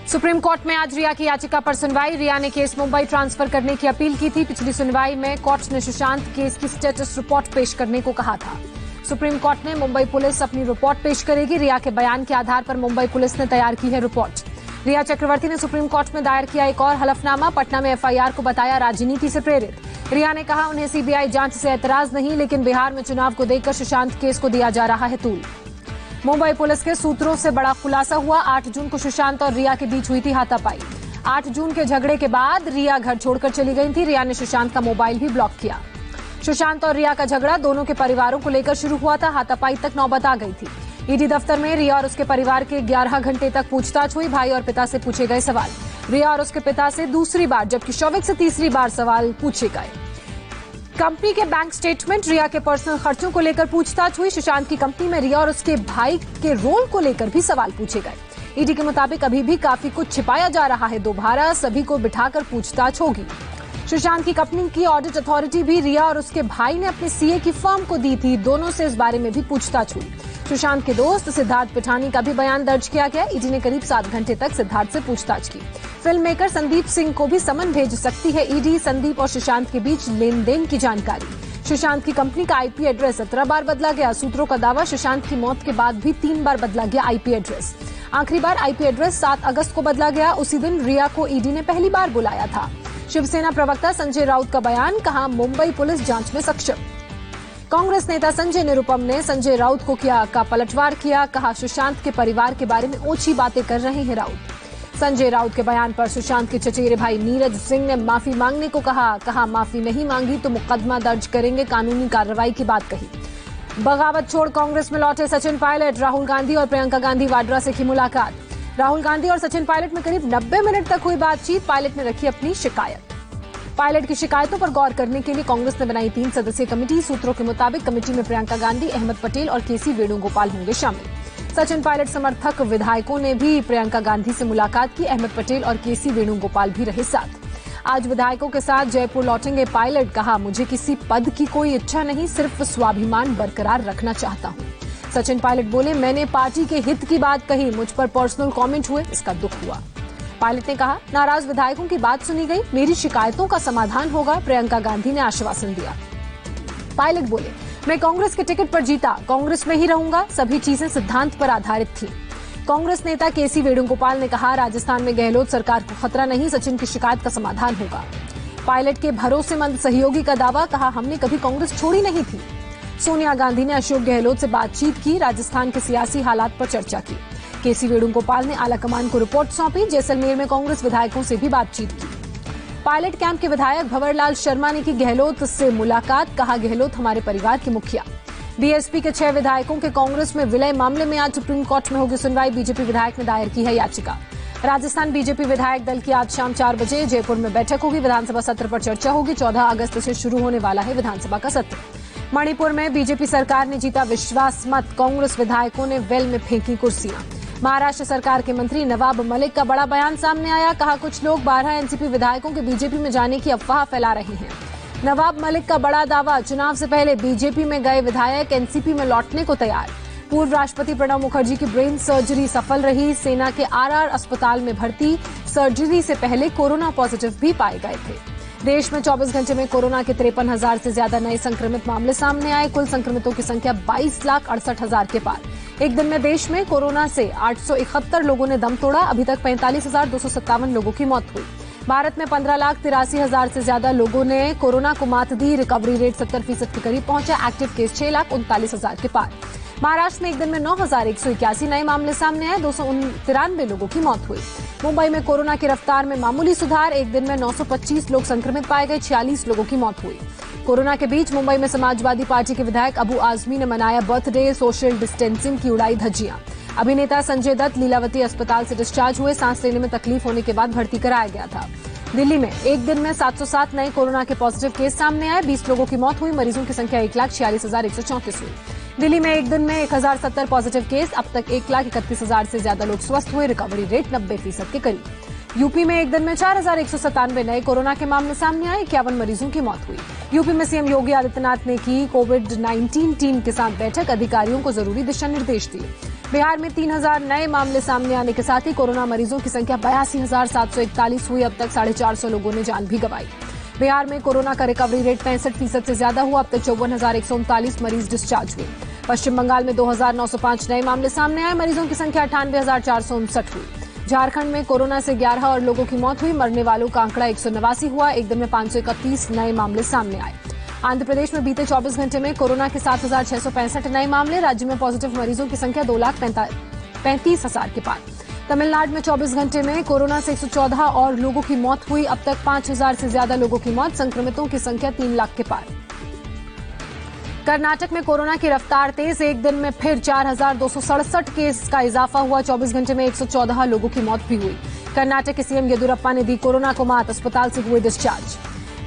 Supreme court में आज रिया की याचिका पर सुनवाई। रिया ने केस मुंबई ट्रांसफर करने की अपील की थी। पिछली सुनवाई में कोर्ट ने सुशांत केस की स्टेटस रिपोर्ट पेश करने को कहा था। सुप्रीम कोर्ट ने मुंबई पुलिस अपनी रिपोर्ट पेश करेगी। रिया के बयान के आधार पर मुंबई पुलिस ने तैयार की है रिपोर्ट। रिया चक्रवर्ती ने सुप्रीम कोर्ट में दायर किया एक और हलफनामा। पटना में एफआईआर को बताया राजनीति से प्रेरित। रिया ने कहा उन्हें सीबीआई जांच से एतराज नहीं, लेकिन बिहार में चुनाव को देखकर सुशांत केस को दिया जा रहा है तूल। मुंबई पुलिस के सूत्रों से बड़ा खुलासा हुआ। 8 जून को सुशांत और रिया के बीच हुई थी हाथापाई। 8 जून के झगड़े के बाद रिया घर छोड़कर चली गई थी। रिया ने सुशांत का मोबाइल भी ब्लॉक किया। सुशांत और रिया का झगड़ा दोनों के परिवारों को लेकर शुरू हुआ था। हाथापाई तक नौबत आ गई थी। ईडी दफ्तर में रिया और उसके परिवार के 11 घंटे तक पूछताछ हुई। भाई और पिता से पूछे गए सवाल। रिया और उसके पिता से दूसरी बार, जबकि शौविक से तीसरी बार सवाल पूछे गए। कंपनी के बैंक स्टेटमेंट, रिया के पर्सनल खर्चों को लेकर पूछताछ हुई। सुशांत की कंपनी में रिया और उसके भाई के रोल को लेकर भी सवाल पूछे गए। ईडी के मुताबिक अभी भी काफी कुछ छिपाया जा रहा है। दोबारा सभी को बिठाकर पूछताछ होगी। सुशांत की कंपनी की ऑडिट अथॉरिटी भी रिया और उसके भाई ने अपने सीए की फर्म को दी थी। दोनों से इस बारे में भी पूछताछ हुई। सुशांत के दोस्त सिद्धार्थ पिठानी का भी बयान दर्ज किया गया। ईडी ने करीब 7 घंटे तक सिद्धार्थ से पूछताछ की। फिल्म मेकर संदीप सिंह को भी समन भेज सकती है ईडी। संदीप और सुशांत के बीच लेन देन की जानकारी। सुशांत की कंपनी का आईपी एड्रेस 17 बार बदला गया। सूत्रों का दावा, सुशांत की मौत के बाद भी 3 बार बदला गया आईपी एड्रेस। आखिरी बार आईपी एड्रेस 7 अगस्त को बदला गया। उसी दिन रिया को ईडी ने पहली बार बुलाया था। शिवसेना प्रवक्ता संजय राउत का बयान, कहा मुंबई पुलिस जांच में सक्षम। कांग्रेस नेता संजय निरुपम ने संजय राउत को किया का पलटवार किया। कहा सुशांत के परिवार के बारे में ओछी बातें कर रहे हैं राउत। संजय राउत के बयान पर सुशांत के चचेरे भाई नीरज सिंह ने माफी मांगने को कहा माफी नहीं मांगी तो मुकदमा दर्ज करेंगे, कानूनी कार्रवाई की बात कही। बगावत छोड़ कांग्रेस में लौटे सचिन पायलट। राहुल गांधी और प्रियंका गांधी वाड्रा से की मुलाकात। राहुल गांधी और सचिन पायलट में करीब 90 मिनट तक हुई बातचीत। पायलट ने रखी अपनी शिकायत। पायलट की शिकायतों पर गौर करने के लिए कांग्रेस ने बनाई 3 सदस्यीय कमेटी। सूत्रों के मुताबिक कमेटी में प्रियंका गांधी, अहमद पटेल और केसी वेणुगोपाल होंगे शामिल। सचिन पायलट समर्थक विधायकों ने भी प्रियंका गांधी से मुलाकात की। अहमद पटेल और केसी वेणुगोपाल भी रहे साथ। आज विधायकों के साथ जयपुर लौटेंगे पायलट। कहा मुझे किसी पद की कोई इच्छा नहीं, सिर्फ स्वाभिमान बरकरार रखना चाहता हूं। सचिन पायलट बोले, मैंने पार्टी के हित की बात कही, मुझ पर पर्सनल कमेंट हुए, इसका दुख हुआ। पायलट ने कहा नाराज विधायकों की बात सुनी गई, मेरी शिकायतों का समाधान होगा, प्रियंका गांधी ने आश्वासन दिया। पायलट बोले, मैं कांग्रेस के टिकट पर जीता, कांग्रेस में ही रहूंगा, सभी चीजें सिद्धांत पर आधारित थी। कांग्रेस नेता केसी वेणुगोपाल ने कहा राजस्थान में गहलोत सरकार को खतरा नहीं, सचिन की शिकायत का समाधान होगा। पायलट के भरोसेमंद सहयोगी का दावा, कहा हमने कभी कांग्रेस छोड़ी नहीं थी। सोनिया गांधी ने अशोक गहलोत से बातचीत की, राजस्थान के सियासी हालात पर चर्चा की। केसी वेणुगोपाल ने आलाकमान को रिपोर्ट सौंपी। जैसलमेर में कांग्रेस विधायकों से भी बातचीत की। पायलट कैंप के विधायक भंवरलाल शर्मा ने की गहलोत से मुलाकात। कहा गहलोत हमारे परिवार के मुखिया। बीएसपी के 6 विधायकों के कांग्रेस में विलय मामले में आज सुप्रीम कोर्ट में होगी सुनवाई। बीजेपी विधायक ने दायर की है याचिका। राजस्थान बीजेपी विधायक दल की आज शाम 4 बजे जयपुर में बैठक होगी। विधानसभा सत्र पर चर्चा होगी। 14 अगस्त से शुरू होने वाला है विधानसभा का सत्र। मणिपुर में बीजेपी सरकार ने जीता विश्वास मत। कांग्रेस विधायकों ने वेल में फेंकी कुर्सियां। महाराष्ट्र सरकार के मंत्री नवाब मलिक का बड़ा बयान सामने आया। कहा कुछ लोग 12 एनसीपी विधायकों के बीजेपी में जाने की अफवाह फैला रहे हैं। नवाब मलिक का बड़ा दावा, चुनाव से पहले बीजेपी में गए विधायक एनसीपी में लौटने को तैयार। पूर्व राष्ट्रपति प्रणब मुखर्जी की ब्रेन सर्जरी सफल रही। सेना के आरआर अस्पताल में भर्ती। सर्जरी से पहले कोरोना पॉजिटिव भी पाए गए थे। देश में 24 घंटे में कोरोना के 53,000 से ज्यादा नए संक्रमित मामले सामने आए। कुल संक्रमितों की संख्या 22,68,000 के पार। एक दिन में देश में कोरोना से 871 लोगों ने दम तोड़ा। अभी तक 45,257 लोगों की मौत हुई। भारत में 15,83,000 से ज्यादा लोगों ने कोरोना को मात दी। रिकवरी रेट 70% के करीब पहुंचा। एक्टिव केस 6,39,000 के पार। महाराष्ट्र में एक दिन में 9,181 नए मामले सामने आए। 293 लोगों की मौत हुई। मुंबई में कोरोना की रफ्तार में मामूली सुधार। एक दिन में 925 लोग संक्रमित पाए गए। 46 लोगों की मौत हुई। कोरोना के बीच मुंबई में समाजवादी पार्टी के विधायक अबू आजमी ने मनाया बर्थडे। सोशल डिस्टेंसिंग की उड़ाई धज्जियां। अभिनेता संजय दत्त लीलावती अस्पताल से डिस्चार्ज हुए। सांस लेने में तकलीफ होने के बाद भर्ती कराया गया था। दिल्ली में एक दिन में 707 नए कोरोना के पॉजिटिव केस सामने आए। 20 लोगों की मौत हुई। मरीजों की संख्या 1,46,134 हुई। दिल्ली में एक दिन में 1,070 पॉजिटिव केस। अब तक 1,31,000 से ज्यादा लोग स्वस्थ हुए। रिकवरी रेट 90% के करीब। यूपी में एक दिन में 4,197 नए कोरोना के मामले सामने आए, 51 मरीजों की मौत हुई। यूपी में सीएम योगी आदित्यनाथ ने की कोविड-19 टीम के साथ बैठक, अधिकारियों को जरूरी दिशा निर्देश दिए। बिहार में 3,000 नए मामले सामने आने के साथ ही कोरोना मरीजों की संख्या 82,741 हुई। अब तक 450 लोगों ने जान भी गंवाई। बिहार में कोरोना का रिकवरी रेट 65% से ज्यादा हुआ। अब तक 54,139 मरीज डिस्चार्ज हुए। पश्चिम बंगाल में 2,905 नए मामले सामने आए, मरीजों की संख्या 98,459 हुई। झारखंड में कोरोना से 11 और लोगों की मौत हुई, मरने वालों का आंकड़ा 189 हुआ। एक दिन में 531 नए मामले सामने आए। आंध्र प्रदेश में बीते 24 घंटे में कोरोना के 7,665 नए मामले, राज्य में पॉजिटिव मरीजों की संख्या 2,35,000 के पार। तमिलनाडु में 24 घंटे में कोरोना से 114 और लोगों की मौत हुई। अब तक 5,000 से ज्यादा लोगों की मौत, संक्रमितों की संख्या 3 लाख के पार। कर्नाटक में कोरोना की रफ्तार तेज, एक दिन में फिर 4,267 केस का इजाफा हुआ। 24 घंटे में 114 लोगों की मौत भी हुई। कर्नाटक के सीएम येदियुरप्पा ने दी कोरोना को मात, अस्पताल से हुए डिस्चार्ज।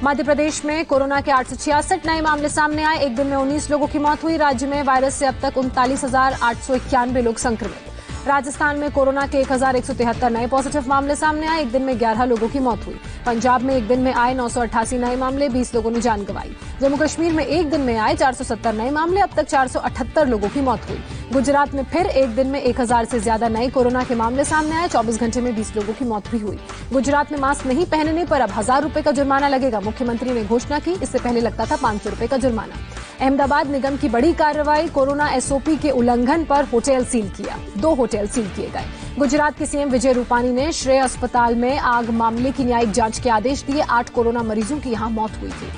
मध्य प्रदेश में कोरोना के 866 नए मामले सामने आए, एक दिन में 19 लोगों की मौत हुई। राज्य में वायरस से अब तक 39,891 लोग संक्रमित। राजस्थान में कोरोना के 1,173 नए पॉजिटिव मामले सामने आए, एक दिन में 11 लोगों की मौत हुई। पंजाब में एक दिन में आए 988 नए मामले, 20 लोगों ने जान गंवाई। जम्मू कश्मीर में एक दिन में आए 470 नए मामले, अब तक 478 लोगों की मौत हुई। गुजरात में फिर एक दिन में 1,000 से ज्यादा नए कोरोना के मामले सामने आए, 24 घंटे में 20 लोगों की मौत भी हुई। गुजरात में मास्क नहीं पहनने पर अब 1,000 रुपए का जुर्माना लगेगा, मुख्यमंत्री ने घोषणा की। इससे पहले लगता था 500 रुपए का जुर्माना। अहमदाबाद निगम की बड़ी कार्रवाई, कोरोना एसओपी के उल्लंघन पर होटल सील किया, 2 होटल सील किए गए। गुजरात के सीएम विजय रूपानी ने श्रेय अस्पताल में आग मामले की न्यायिक जांच के आदेश दिए। 8 कोरोना मरीजों की यहां मौत हुई थी।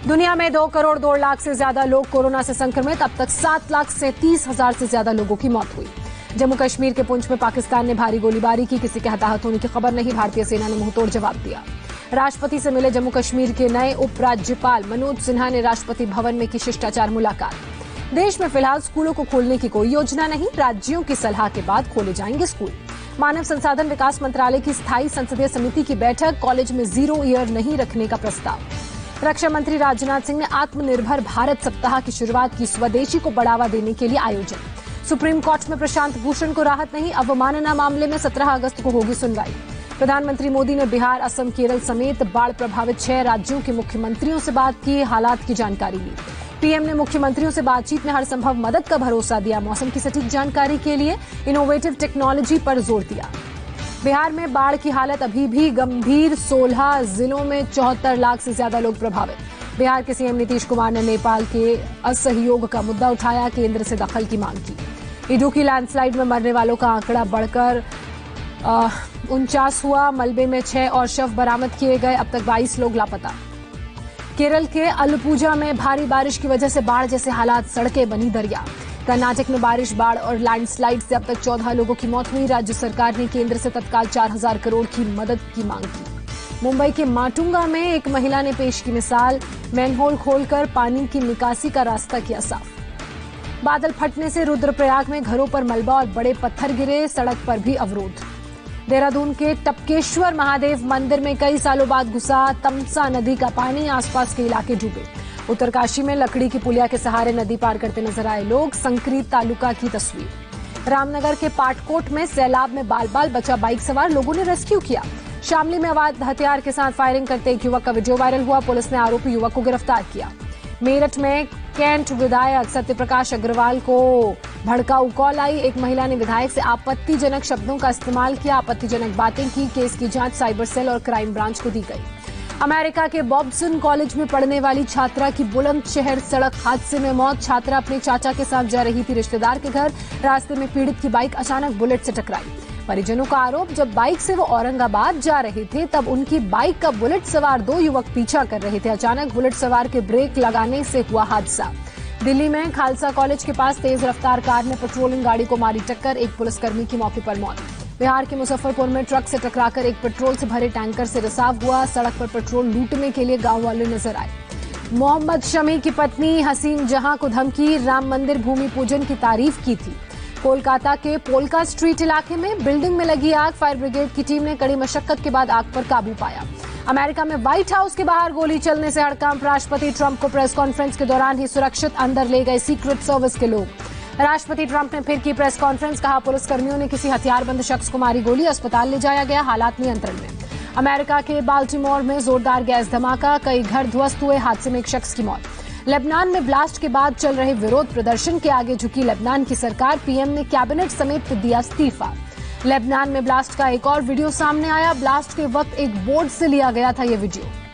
दुनिया में 2 करोड़ 2 लाख से ज्यादा लोग कोरोना से संक्रमित, अब तक 7,37,000 से ज्यादा लोगों की मौत हुई। जम्मू कश्मीर के पुंछ में पाकिस्तान ने भारी गोलीबारी की, किसी के हताहत होने की खबर नहीं, भारतीय सेना ने मुंहतोड़ जवाब दिया। राष्ट्रपति से मिले जम्मू कश्मीर के नए उपराज्यपाल मनोज सिन्हा ने राष्ट्रपति भवन में की शिष्टाचार मुलाकात। देश में फिलहाल स्कूलों को खोलने की कोई योजना नहीं, राज्यों की सलाह के बाद खोले जाएंगे स्कूल। मानव संसाधन विकास मंत्रालय की स्थायी संसदीय समिति की बैठक, कॉलेज में 0 ईयर नहीं रखने का प्रस्ताव। रक्षा मंत्री राजनाथ सिंह ने आत्मनिर्भर भारत सप्ताह की शुरुआत की, स्वदेशी को बढ़ावा देने के लिए आयोजन। सुप्रीम कोर्ट में प्रशांत भूषण को राहत नहीं, अवमानना मामले में 17 अगस्त को होगी सुनवाई। प्रधानमंत्री मोदी ने बिहार, असम, केरल समेत बाढ़ प्रभावित 6 राज्यों के मुख्यमंत्रियों से बात की, हालात की जानकारी ली। पीएम ने मुख्यमंत्रियों से बातचीत में हर संभव मदद का भरोसा दिया, मौसम की सटीक जानकारी के लिए इनोवेटिव टेक्नोलॉजी पर जोर दिया। बिहार में बाढ़ की हालत अभी भी गंभीर, 16 जिलों में 74 लाख से ज्यादा लोग प्रभावित। बिहार के सीएम नीतीश कुमार ने नेपाल के असहयोग का मुद्दा उठाया, केंद्र से दखल की मांग की। इडुक्की लैंडस्लाइड में मरने वालों का आंकड़ा बढ़कर 49 हुआ, मलबे में 6 और शव बरामद किए गए, अब तक 22 लोग लापता। केरल के अलपुजा में भारी बारिश की वजह से बाढ़ जैसे हालात, सड़कें बनी दरिया। कर्नाटक में बारिश, बाढ़ और लैंडस्लाइड से अब तक 14 लोगों की मौत हुई। राज्य सरकार ने केंद्र से तत्काल 4,000 करोड़ की मदद की मांग की। मुंबई के माटुंगा में एक महिला ने पेश की मिसाल, मैनहोल खोलकर पानी की निकासी का रास्ता किया साफ। बादल फटने से रुद्रप्रयाग में घरों पर मलबा और बड़े पत्थर गिरे, सड़क पर भी अवरोध। देहरादून के टपकेश्वर महादेव मंदिर में कई सालों बाद घुसा तमसा नदी का पानी, आसपास के इलाके डूबे। उत्तरकाशी में लकड़ी की पुलिया के सहारे नदी पार करते नजर आए लोग, संक्रीत तालुका की तस्वीर। रामनगर के पाटकोट में सैलाब में बाल बाल बचा बाइक सवार, लोगों ने रेस्क्यू किया। शामली में अवैध हथियार के साथ फायरिंग करते एक युवक का वीडियो वायरल हुआ, पुलिस ने आरोपी युवक को गिरफ्तार किया। मेरठ में कैंट विधायक सत्यप्रकाश अग्रवाल को भड़काऊ कॉल आई, एक महिला ने विधायक से आपत्तिजनक शब्दों का इस्तेमाल किया, आपत्तिजनक बातें की। केस की जांच साइबर सेल और क्राइम ब्रांच को दी गई। अमेरिका के बॉब्सन कॉलेज में पढ़ने वाली छात्रा की बुलंदशहर सड़क हादसे में मौत। छात्रा अपने चाचा के साथ जा रही थी रिश्तेदार के घर, रास्ते में पीड़ित की बाइक अचानक बुलेट से टकराई। परिजनों का आरोप, जब बाइक से वो औरंगाबाद जा रहे थे तब उनकी बाइक का बुलेट सवार 2 युवक पीछा कर रहे थे, अचानक बुलेट सवार के ब्रेक लगाने से हुआ हादसा। दिल्ली में खालसा कॉलेज के पास तेज रफ्तार कार ने पेट्रोलिंग गाड़ी को मारी टक्कर, एक पुलिसकर्मी की मौके पर मौत। बिहार के मुजफ्फरपुर में ट्रक से टकराकर एक पेट्रोल से भरे टैंकर से रिसाव हुआ, सड़क पर पेट्रोल लूटने के लिए गांव वाले नजर आए। मोहम्मद शमी की पत्नी हसीन जहां को धमकी, राम मंदिर भूमि पूजन की तारीफ की थी। कोलकाता के पोलका स्ट्रीट इलाके में बिल्डिंग में लगी आग, फायर ब्रिगेड की टीम ने कड़ी मशक्कत के बाद आग पर काबू पाया। अमेरिका में व्हाइट हाउस के बाहर गोली चलने से हड़कंप, राष्ट्रपति ट्रंप को प्रेस कॉन्फ्रेंस के दौरान ही सुरक्षित अंदर ले गए सीक्रेट सर्विस के लोग। राष्ट्रपति ट्रंप ने फिर की प्रेस कॉन्फ्रेंस, कहा पुलिसकर्मियों ने किसी हथियारबंद शख्स को मारी गोली, अस्पताल ले जाया गया, हालात नियंत्रण में। अमेरिका के बाल्टीमोर में जोरदार गैस धमाका, कई घर ध्वस्त हुए, हादसे में एक शख्स की मौत। लेबनान में ब्लास्ट के बाद चल रहे विरोध प्रदर्शन के आगे झुकी लेबनान की सरकार, पीएम ने कैबिनेट समेत दिया इस्तीफा। लेबनान में ब्लास्ट का एक और वीडियो सामने आया, ब्लास्ट के वक्त एक बोर्ड से लिया गया था ये वीडियो।